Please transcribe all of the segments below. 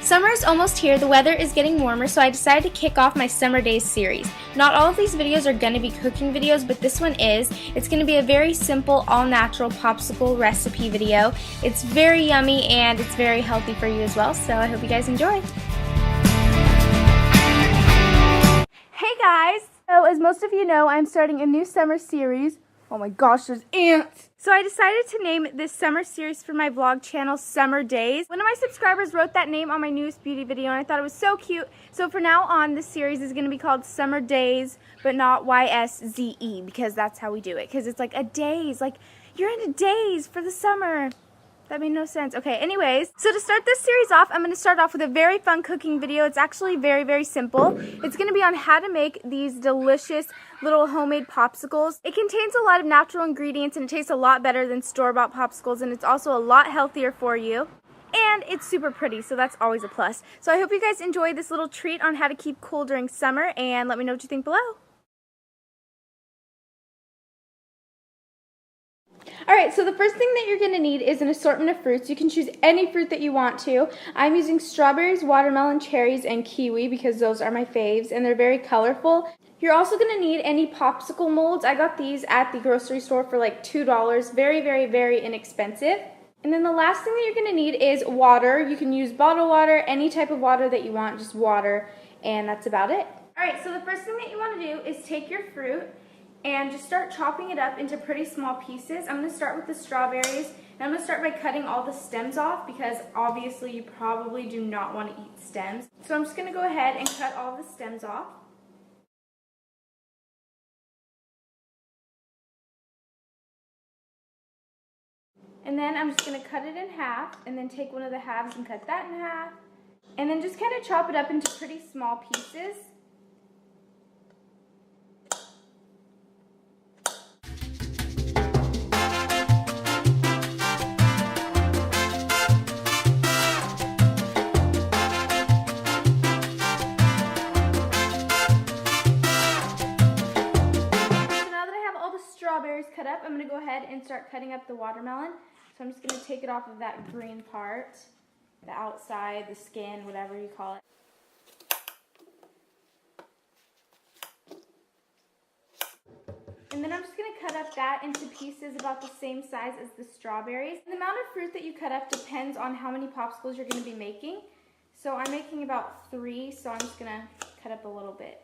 Summer is almost here, the weather is getting warmer, so I decided to kick off my Summer Days series. Not all of these videos are going to be cooking videos, but this one is. It's going to be a very simple, all-natural popsicle recipe video. It's very yummy and it's very healthy for you as well, so I hope you guys enjoy. Hey guys! So as most of you know, I'm starting a new summer series. Oh my gosh, there's ants! So I decided to name this summer series for my vlog channel Summer Days. One of my subscribers wrote that name on my newest beauty video and I thought it was so cute. So from now on, this series is going to be called Summer Days, but not YSZE, because that's how we do it. Because it's like a daze, like you're in a daze for the summer. That made no sense. Okay, anyways, so to start this series off, I'm going to start off with a very fun cooking video. It's actually very, very simple. It's going to be on how to make these delicious little homemade popsicles. It contains a lot of natural ingredients and it tastes a lot better than store-bought popsicles, and it's also a lot healthier for you. And it's super pretty, so that's always a plus. So I hope you guys enjoy this little treat on how to keep cool during summer, and let me know what you think below. Alright, so the first thing that you're going to need is an assortment of fruits. You can choose any fruit that you want to. I'm using strawberries, watermelon, cherries, and kiwi because those are my faves and they're very colorful. You're also going to need any popsicle molds. I got these at the grocery store for like $2. Very, very, very inexpensive. And then the last thing that you're going to need is water. You can use bottled water, any type of water that you want, just water, and that's about it. Alright, so the first thing that you want to do is take your fruit and just start chopping it up into pretty small pieces. I'm going to start with the strawberries, and I'm going to start by cutting all the stems off because obviously you probably do not want to eat stems. So I'm just going to go ahead and cut all the stems off. And then I'm just going to cut it in half, and then take one of the halves and cut that in half. And then just kind of chop it up into pretty small pieces. Strawberries cut up, I'm going to go ahead and start cutting up the watermelon. So I'm just going to take it off of that green part, the outside, the skin, whatever you call it. And then I'm just going to cut up that into pieces about the same size as the strawberries. The amount of fruit that you cut up depends on how many popsicles you're going to be making. So I'm making about 3, so I'm just going to cut up a little bit.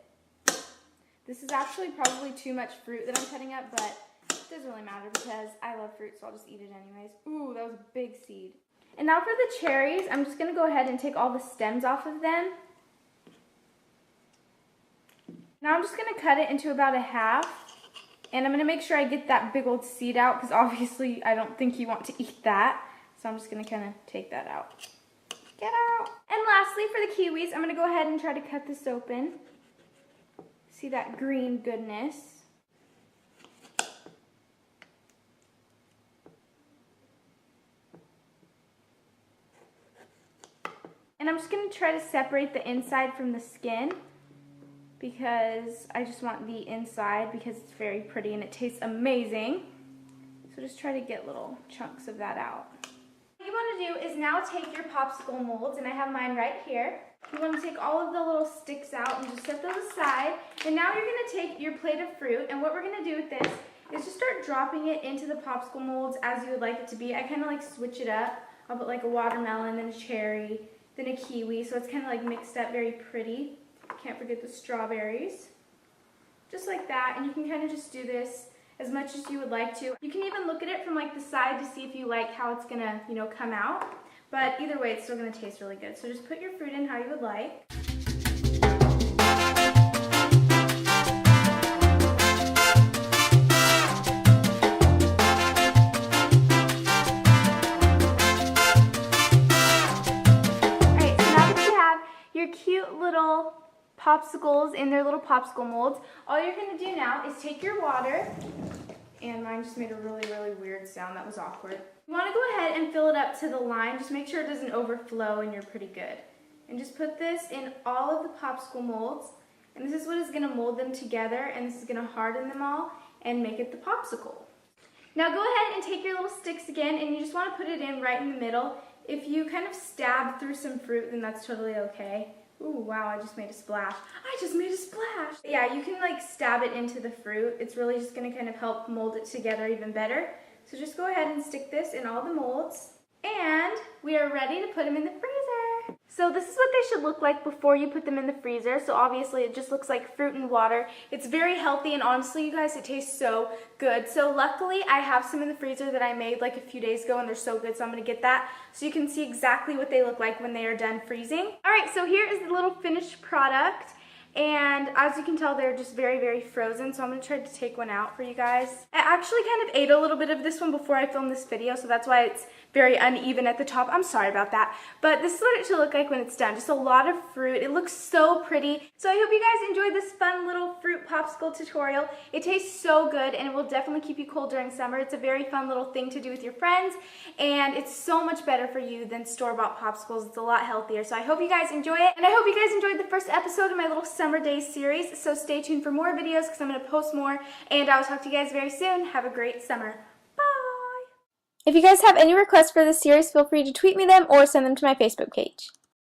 This is actually probably too much fruit that I'm cutting up, but it doesn't really matter because I love fruit, so I'll just eat it anyways. Ooh, that was a big seed. And now for the cherries, I'm just going to go ahead and take all the stems off of them. Now I'm just going to cut it into about a half, and I'm going to make sure I get that big old seed out because obviously I don't think you want to eat that. So I'm just going to kind of take that out. Get out! And lastly, for the kiwis, I'm going to go ahead and try to cut this open. See that green goodness. And I'm just going to try to separate the inside from the skin because I just want the inside because it's very pretty and it tastes amazing. So just try to get little chunks of that out. What you want to do is now take your popsicle molds, and I have mine right here. You want to take all of the little sticks out and just set those aside. And now you're going to take your plate of fruit, and what we're going to do with this is just start dropping it into the popsicle molds as you would like it to be. I kind of like switch it up. I'll put like a watermelon, then a cherry, then a kiwi, so it's kind of like mixed up, very pretty. Can't forget the strawberries. Just like that, and you can kind of just do this as much as you would like to. You can even look at it from like the side to see if you like how it's going to, you know, come out. But either way, it's still going to taste really good. So just put your fruit in how you would like. Alright, so now that you have your cute little popsicles in their little popsicle molds, all you're going to do now is take your water, and mine just made a really, really weird sound. That was awkward. You want to go ahead and fill it up to the line. Just make sure it doesn't overflow and you're pretty good. And just put this in all of the popsicle molds. And this is what is going to mold them together, and this is going to harden them all and make it the popsicle. Now go ahead and take your little sticks again, and you just want to put it in right in the middle. if you kind of stab through some fruit, then that's totally okay. Ooh, wow, I just made a splash. I just made a splash! Yeah, you can like stab it into the fruit. It's really just gonna kind of help mold it together even better. So just go ahead and stick this in all the molds. And we are ready to put them in the freezer. So this is what they should look like before you put them in the freezer. So obviously it just looks like fruit and water. It's very healthy, and honestly, you guys, it tastes so good. So luckily I have some in the freezer that I made like a few days ago, and they're so good, so I'm gonna get that so you can see exactly what they look like when they are done freezing. All right, so here is the little finished product. And as you can tell, they're just very, very frozen, so I'm going to try to take one out for you guys. I actually kind of ate a little bit of this one before I filmed this video, so that's why it's very uneven at the top. I'm sorry about that. But this is what it should look like when it's done. Just a lot of fruit. It looks so pretty. So I hope you guys enjoyed this fun little fruit popsicle tutorial. It tastes so good, and it will definitely keep you cold during summer. It's a very fun little thing to do with your friends, and it's so much better for you than store-bought popsicles. It's a lot healthier. So I hope you guys enjoy it, and I hope you guys enjoyed the first episode of my little Summer Days series. So stay tuned for more videos because I'm going to post more, and I will talk to you guys very soon. Have a great summer. Bye! If you guys have any requests for this series, feel free to tweet me them or send them to my Facebook page.